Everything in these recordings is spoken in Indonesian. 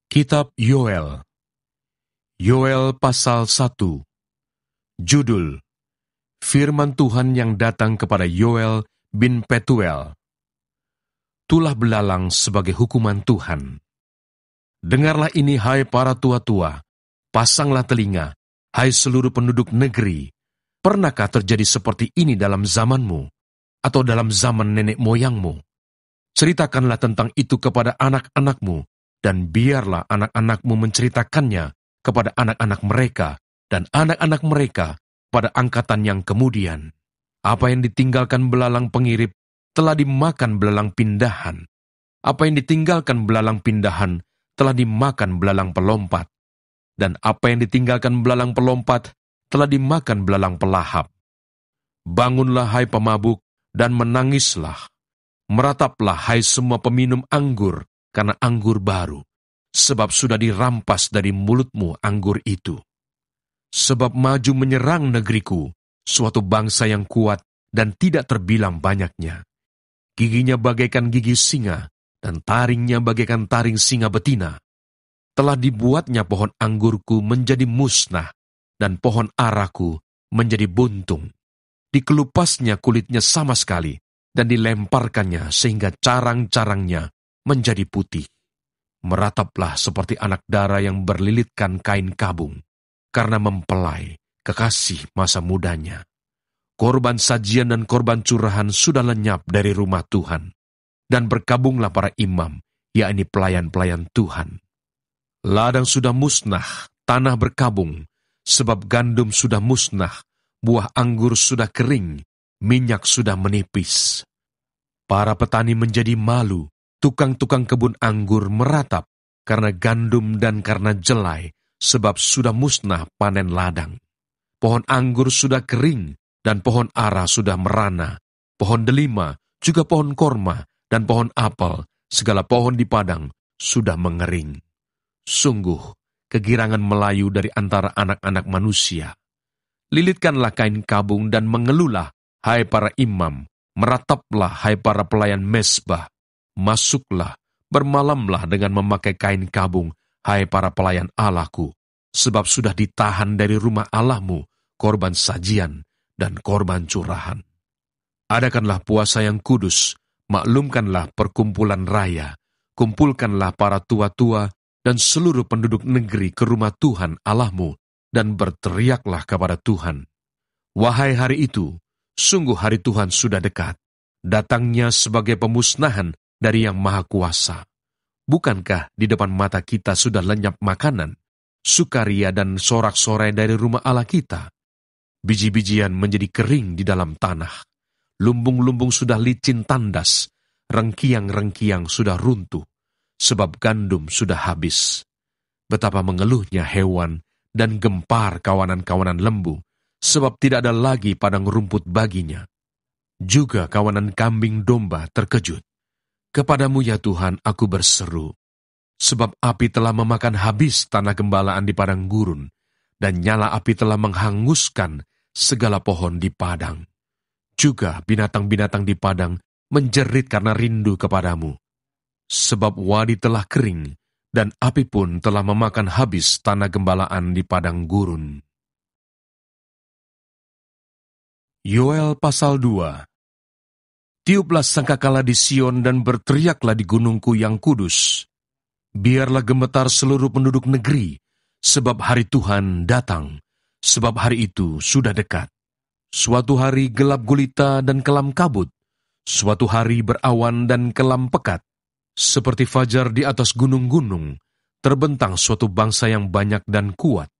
Kitab Yoel. Yoel pasal 1. Judul: Firman Tuhan yang datang kepada Yoel bin Petuel. Tulah belalang sebagai hukuman Tuhan. Dengarlah ini, hai para tua-tua, pasanglah telinga, hai seluruh penduduk negeri. Pernahkah terjadi seperti ini dalam zamanmu, atau dalam zaman nenek moyangmu? Ceritakanlah tentang itu kepada anak-anakmu, dan biarlah anak-anakmu menceritakannya kepada anak-anak mereka, dan anak-anak mereka pada angkatan yang kemudian. Apa yang ditinggalkan belalang pengirip telah dimakan belalang pindahan. Apa yang ditinggalkan belalang pindahan telah dimakan belalang pelompat. Dan apa yang ditinggalkan belalang pelompat telah dimakan belalang pelahap. Bangunlah, hai pemabuk, dan menangislah. Merataplah, hai semua peminum anggur, karena anggur baru, sebab sudah dirampas dari mulutmu anggur itu. Sebab maju menyerang negeriku, suatu bangsa yang kuat dan tidak terbilang banyaknya. Giginya bagaikan gigi singa, dan taringnya bagaikan taring singa betina. Telah dibuatnya pohon anggurku menjadi musnah, dan pohon araku menjadi buntung. Dikelupasnya kulitnya sama sekali, dan dilemparkannya sehingga carang-carangnya menjadi putih. Merataplah seperti anak dara yang berlilitkan kain kabung, karena mempelai kekasih masa mudanya. Korban sajian dan korban curahan sudah lenyap dari rumah Tuhan, dan berkabunglah para imam, yakni pelayan-pelayan Tuhan. Ladang sudah musnah, tanah berkabung, sebab gandum sudah musnah, buah anggur sudah kering, minyak sudah menipis. Para petani menjadi malu, tukang-tukang kebun anggur meratap karena gandum dan karena jelai, sebab sudah musnah panen ladang. Pohon anggur sudah kering, dan pohon ara sudah merana. Pohon delima, juga pohon korma, dan pohon apel, segala pohon di padang, sudah mengering. Sungguh, kegirangan melayu dari antara anak-anak manusia. Lilitkanlah kain kabung dan mengeluhlah, hai para imam, merataplah, hai para pelayan mezbah. Masuklah, bermalamlah dengan memakai kain kabung, hai para pelayan Allahku, sebab sudah ditahan dari rumah Allahmu korban sajian dan korban curahan. Adakanlah puasa yang kudus, maklumkanlah perkumpulan raya, kumpulkanlah para tua-tua dan seluruh penduduk negeri ke rumah Tuhan Allahmu, dan berteriaklah kepada Tuhan. Wahai hari itu, sungguh hari Tuhan sudah dekat, datangnya sebagai pemusnahan dari Yang Maha Kuasa. Bukankah di depan mata kita sudah lenyap makanan, sukaria dan sorak-sorai dari rumah Allah kita? Biji-bijian menjadi kering di dalam tanah, lumbung-lumbung sudah licin tandas, rengkiang-rengkiang sudah runtuh, sebab gandum sudah habis. Betapa mengeluhnya hewan dan gempar kawanan-kawanan lembu, sebab tidak ada lagi padang rumput baginya. Juga kawanan kambing domba terkejut. Kepadamu ya Tuhan aku berseru, sebab api telah memakan habis tanah gembalaan di padang gurun, dan nyala api telah menghanguskan segala pohon di padang. Juga binatang-binatang di padang menjerit karena rindu kepadamu. Sebab wadi telah kering, dan api pun telah memakan habis tanah gembalaan di padang gurun. Yoel pasal 2. Tiuplah sangkakala di Sion dan berteriaklah di gunungku yang kudus. Biarlah gemetar seluruh penduduk negeri, sebab hari Tuhan datang, sebab hari itu sudah dekat. Suatu hari gelap gulita dan kelam kabut, suatu hari berawan dan kelam pekat. Seperti fajar di atas gunung-gunung, terbentang suatu bangsa yang banyak dan kuat.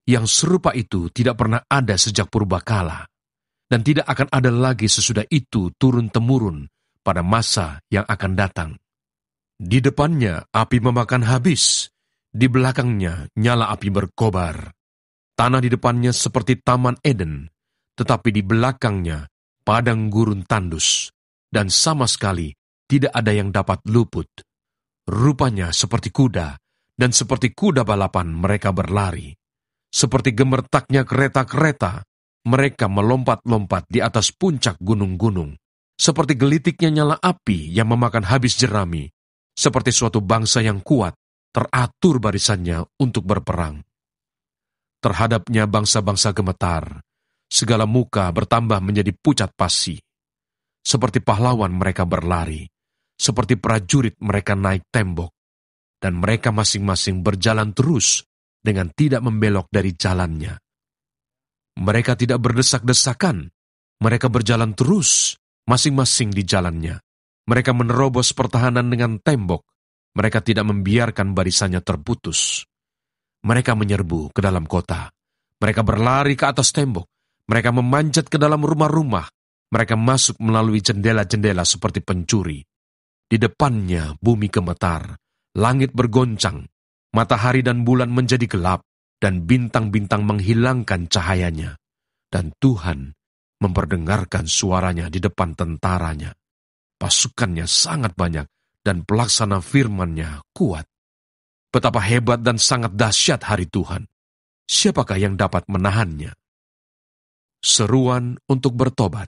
Yang serupa itu tidak pernah ada sejak purbakala, dan tidak akan ada lagi sesudah itu turun-temurun pada masa yang akan datang. Di depannya api memakan habis, di belakangnya nyala api berkobar. Tanah di depannya seperti Taman Eden, tetapi di belakangnya padang gurun tandus, dan sama sekali tidak ada yang dapat luput. Rupanya seperti kuda, dan seperti kuda balapan mereka berlari. Seperti gemertaknya kereta-kereta, mereka melompat-lompat di atas puncak gunung-gunung, seperti gelitiknya nyala api yang memakan habis jerami, seperti suatu bangsa yang kuat, teratur barisannya untuk berperang. Terhadapnya bangsa-bangsa gemetar, segala muka bertambah menjadi pucat pasi. Seperti pahlawan mereka berlari, seperti prajurit mereka naik tembok, dan mereka masing-masing berjalan terus dengan tidak membelok dari jalannya. Mereka tidak berdesak-desakan, mereka berjalan terus, masing-masing di jalannya. Mereka menerobos pertahanan dengan tembok, mereka tidak membiarkan barisannya terputus. Mereka menyerbu ke dalam kota, mereka berlari ke atas tembok, mereka memanjat ke dalam rumah-rumah, mereka masuk melalui jendela-jendela seperti pencuri. Di depannya bumi gemetar, langit bergoncang, matahari dan bulan menjadi gelap, dan bintang-bintang menghilangkan cahayanya. Dan Tuhan memperdengarkan suaranya di depan tentaranya. Pasukannya sangat banyak, dan pelaksana firman-Nya kuat. Betapa hebat dan sangat dahsyat hari Tuhan. Siapakah yang dapat menahannya? Seruan untuk bertobat.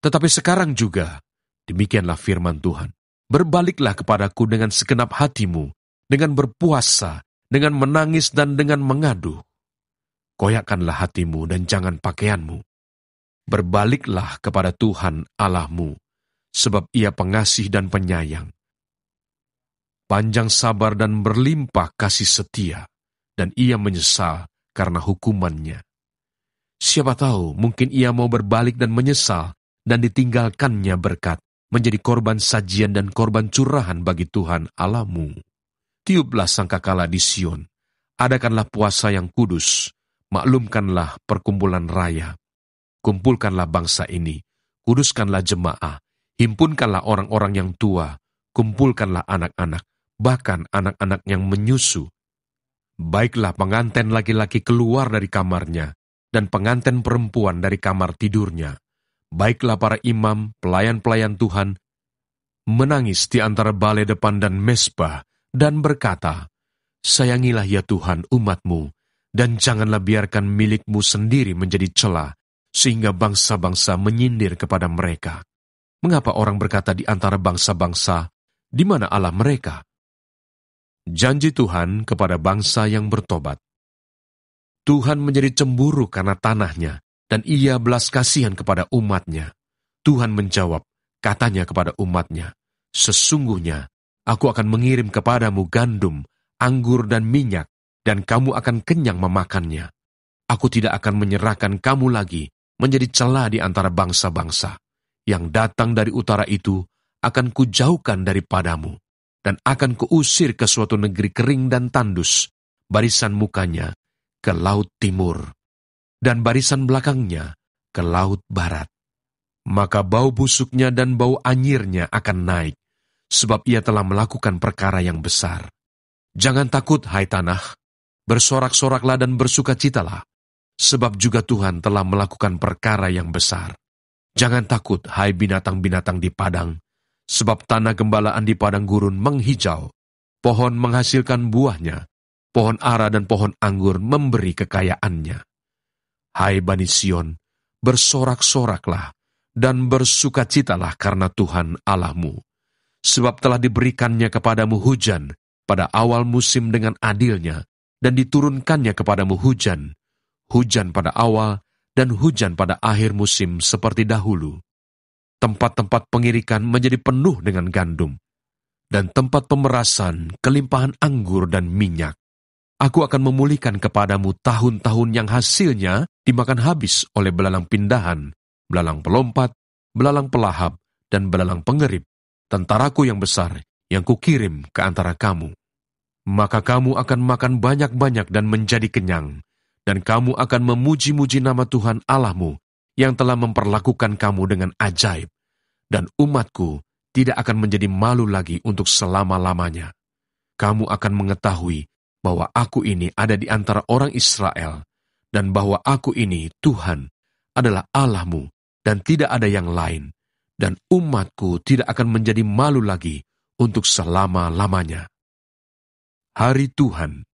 Tetapi sekarang juga, demikianlah firman Tuhan, berbaliklah kepadaku dengan segenap hatimu, dengan berpuasa, dengan menangis dan dengan mengadu. Koyakkanlah hatimu dan jangan pakaianmu. Berbaliklah kepada Tuhan Allahmu, sebab Ia pengasih dan penyayang, panjang sabar dan berlimpah kasih setia, dan Ia menyesal karena hukumannya. Siapa tahu mungkin Ia mau berbalik dan menyesal, dan ditinggalkannya berkat, menjadi korban sajian dan korban curahan bagi Tuhan Allahmu. Tiuplah sangkakala di Sion, adakanlah puasa yang kudus, maklumkanlah perkumpulan raya. Kumpulkanlah bangsa ini, kuduskanlah jemaah, himpunkanlah orang-orang yang tua, kumpulkanlah anak-anak, bahkan anak-anak yang menyusu. Baiklah pengantin laki-laki keluar dari kamarnya, dan pengantin perempuan dari kamar tidurnya. Baiklah para imam, pelayan-pelayan Tuhan, menangis di antara balai depan dan mezbah, dan berkata, sayangilah ya Tuhan umat-Mu, dan janganlah biarkan milik-Mu sendiri menjadi celah, sehingga bangsa-bangsa menyindir kepada mereka. Mengapa orang berkata di antara bangsa-bangsa, di mana Allah mereka? Janji Tuhan kepada bangsa yang bertobat. Tuhan menjadi cemburu karena tanahnya, dan Ia belas kasihan kepada umatnya. Tuhan menjawab, katanya kepada umatnya, sesungguhnya aku akan mengirim kepadamu gandum, anggur dan minyak, dan kamu akan kenyang memakannya. Aku tidak akan menyerahkan kamu lagi menjadi celah di antara bangsa-bangsa. Yang datang dari utara itu akan kujauhkan daripadamu, dan akan kuusir ke suatu negeri kering dan tandus, barisan mukanya ke laut timur, dan barisan belakangnya ke laut barat. Maka bau busuknya dan bau anyirnya akan naik, sebab ia telah melakukan perkara yang besar. Jangan takut, hai tanah, bersorak-soraklah dan bersukacitalah, sebab juga Tuhan telah melakukan perkara yang besar. Jangan takut, hai binatang-binatang di padang, sebab tanah gembalaan di padang gurun menghijau, pohon menghasilkan buahnya, pohon ara dan pohon anggur memberi kekayaannya. Hai Bani Sion, bersorak-soraklah, dan bersukacitalah karena Tuhan Allahmu, sebab telah diberikannya kepadamu hujan pada awal musim dengan adilnya, dan diturunkannya kepadamu hujan, hujan pada awal dan hujan pada akhir musim seperti dahulu. Tempat-tempat pengirikan menjadi penuh dengan gandum, dan tempat pemerasan kelimpahan anggur dan minyak. Aku akan memulihkan kepadamu tahun-tahun yang hasilnya dimakan habis oleh belalang pindahan, belalang pelompat, belalang pelahap, dan belalang pengerip, tentaraku yang besar yang kukirim ke antara kamu. Maka kamu akan makan banyak-banyak dan menjadi kenyang, dan kamu akan memuji-muji nama Tuhan Allahmu yang telah memperlakukan kamu dengan ajaib, dan umatku tidak akan menjadi malu lagi untuk selama-lamanya. Kamu akan mengetahui bahwa aku ini ada di antara orang Israel, dan bahwa aku ini, Tuhan, adalah Allahmu, dan tidak ada yang lain, dan umatku tidak akan menjadi malu lagi untuk selama-lamanya. Hari Tuhan.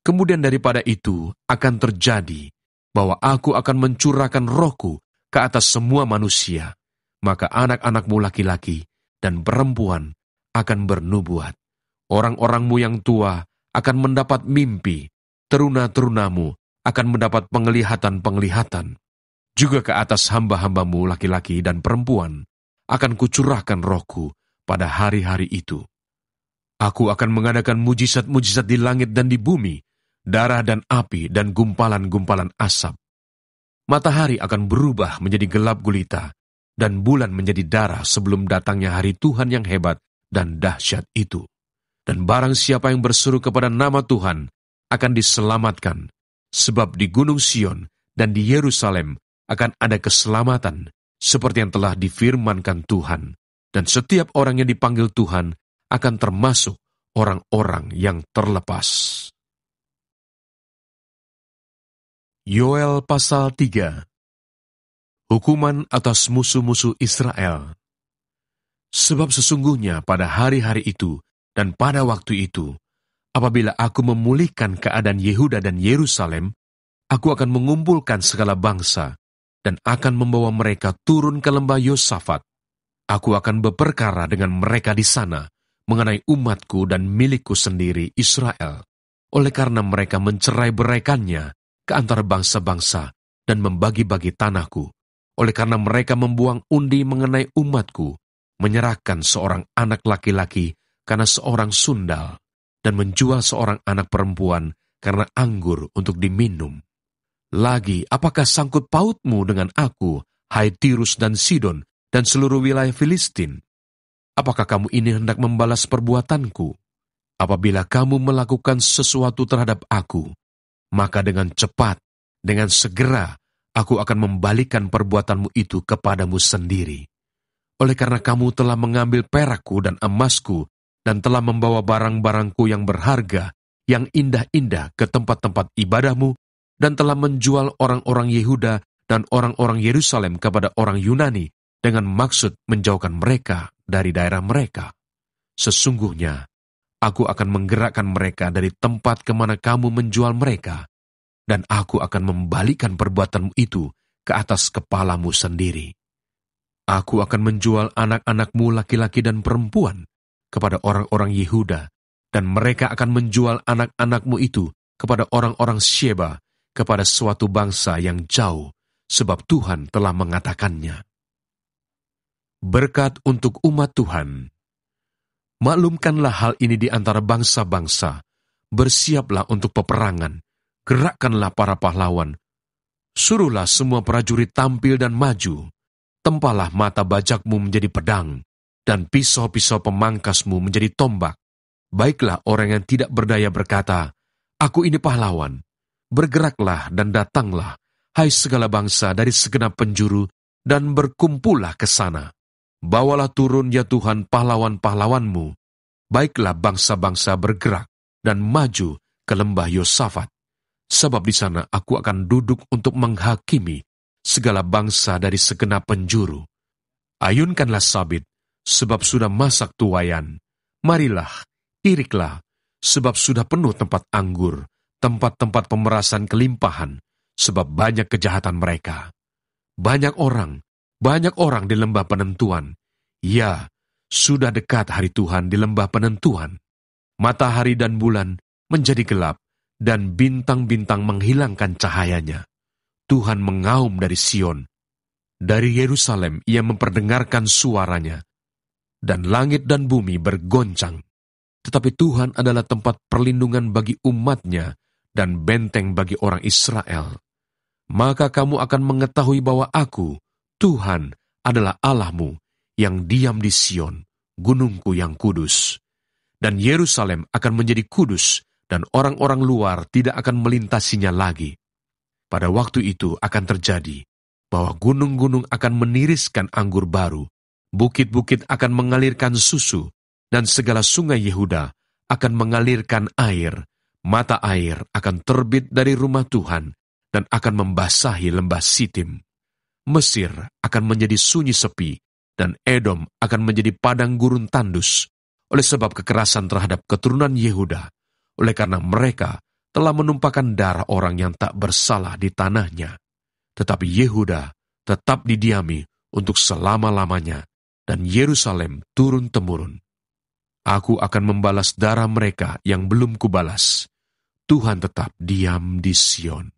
Kemudian daripada itu akan terjadi bahwa aku akan mencurahkan rohku ke atas semua manusia, maka anak-anakmu laki-laki dan perempuan akan bernubuat. Orang-orangmu yang tua akan mendapat mimpi, teruna-terunamu akan mendapat penglihatan-penglihatan. Juga ke atas hamba-hambamu laki-laki dan perempuan akan kucurahkan rohku pada hari-hari itu. Aku akan mengadakan mujizat-mujizat di langit dan di bumi, darah dan api dan gumpalan-gumpalan asap. Matahari akan berubah menjadi gelap gulita, dan bulan menjadi darah sebelum datangnya hari Tuhan yang hebat dan dahsyat itu. Dan barang siapa yang berseru kepada nama Tuhan akan diselamatkan, sebab di Gunung Sion dan di Yerusalem akan ada keselamatan, seperti yang telah difirmankan Tuhan. Dan setiap orang yang dipanggil Tuhan akan termasuk orang-orang yang terlepas. Yoel pasal 3. Hukuman atas musuh-musuh Israel. Sebab sesungguhnya pada hari-hari itu dan pada waktu itu, apabila aku memulihkan keadaan Yehuda dan Yerusalem, aku akan mengumpulkan segala bangsa dan akan membawa mereka turun ke lembah Yosafat. Aku akan berperkara dengan mereka di sana mengenai umatku dan milikku sendiri Israel, oleh karena mereka mencerai-beraikannya ke antara bangsa-bangsa dan membagi-bagi tanahku, oleh karena mereka membuang undi mengenai umatku, menyerahkan seorang anak laki-laki karena seorang sundal, dan menjual seorang anak perempuan karena anggur untuk diminum. Lagi, apakah sangkut pautmu dengan aku, hai Tirus dan Sidon, dan seluruh wilayah Filistin? Apakah kamu ini hendak membalas perbuatanku? Apabila kamu melakukan sesuatu terhadap aku, maka dengan cepat, dengan segera, aku akan membalikan perbuatanmu itu kepadamu sendiri. Oleh karena kamu telah mengambil perakku dan emasku, dan telah membawa barang-barangku yang berharga, yang indah-indah ke tempat-tempat ibadahmu, dan telah menjual orang-orang Yehuda dan orang-orang Yerusalem kepada orang Yunani dengan maksud menjauhkan mereka dari daerah mereka. Sesungguhnya, aku akan menggerakkan mereka dari tempat kemana kamu menjual mereka, dan aku akan membalikan perbuatanmu itu ke atas kepalamu sendiri. Aku akan menjual anak-anakmu laki-laki dan perempuan kepada orang-orang Yehuda, dan mereka akan menjual anak-anakmu itu kepada orang-orang Sheba, kepada suatu bangsa yang jauh, sebab Tuhan telah mengatakannya. Berkat untuk umat Tuhan. Maklumkanlah hal ini di antara bangsa-bangsa, bersiaplah untuk peperangan, gerakkanlah para pahlawan, suruhlah semua prajurit tampil dan maju, tempalah mata bajakmu menjadi pedang, dan pisau-pisau pemangkasmu menjadi tombak. Baiklah orang yang tidak berdaya berkata, aku ini pahlawan. Bergeraklah dan datanglah, hai segala bangsa dari segenap penjuru, dan berkumpullah ke sana. Bawalah turun ya Tuhan pahlawan-pahlawanmu. Baiklah bangsa-bangsa bergerak dan maju ke lembah Yosafat. Sebab di sana aku akan duduk untuk menghakimi segala bangsa dari segenap penjuru. Ayunkanlah sabit, sebab sudah masak tuayan. Marilah, iriklah, sebab sudah penuh tempat anggur, tempat-tempat pemerasan kelimpahan, sebab banyak kejahatan mereka. Banyak orang di lembah penentuan. Ya, sudah dekat hari Tuhan di lembah penentuan. Matahari dan bulan menjadi gelap, dan bintang-bintang menghilangkan cahayanya. Tuhan mengaum dari Sion. Dari Yerusalem ia memperdengarkan suaranya, dan langit dan bumi bergoncang. Tetapi Tuhan adalah tempat perlindungan bagi umatnya, dan benteng bagi orang Israel. Maka kamu akan mengetahui bahwa aku, Tuhan, adalah Allahmu, yang diam di Sion, gunungku yang kudus. Dan Yerusalem akan menjadi kudus, dan orang-orang luar tidak akan melintasinya lagi. Pada waktu itu akan terjadi, bahwa gunung-gunung akan meniriskan anggur baru, bukit-bukit akan mengalirkan susu, dan segala sungai Yehuda akan mengalirkan air. Mata air akan terbit dari rumah Tuhan dan akan membasahi lembah Sitim. Mesir akan menjadi sunyi sepi, dan Edom akan menjadi padang gurun tandus, oleh sebab kekerasan terhadap keturunan Yehuda, oleh karena mereka telah menumpahkan darah orang yang tak bersalah di tanahnya. Tetapi Yehuda tetap didiami untuk selama-lamanya, dan Yerusalem turun-temurun. Aku akan membalas darah mereka yang belum kubalas. Tuhan tetap diam di Sion.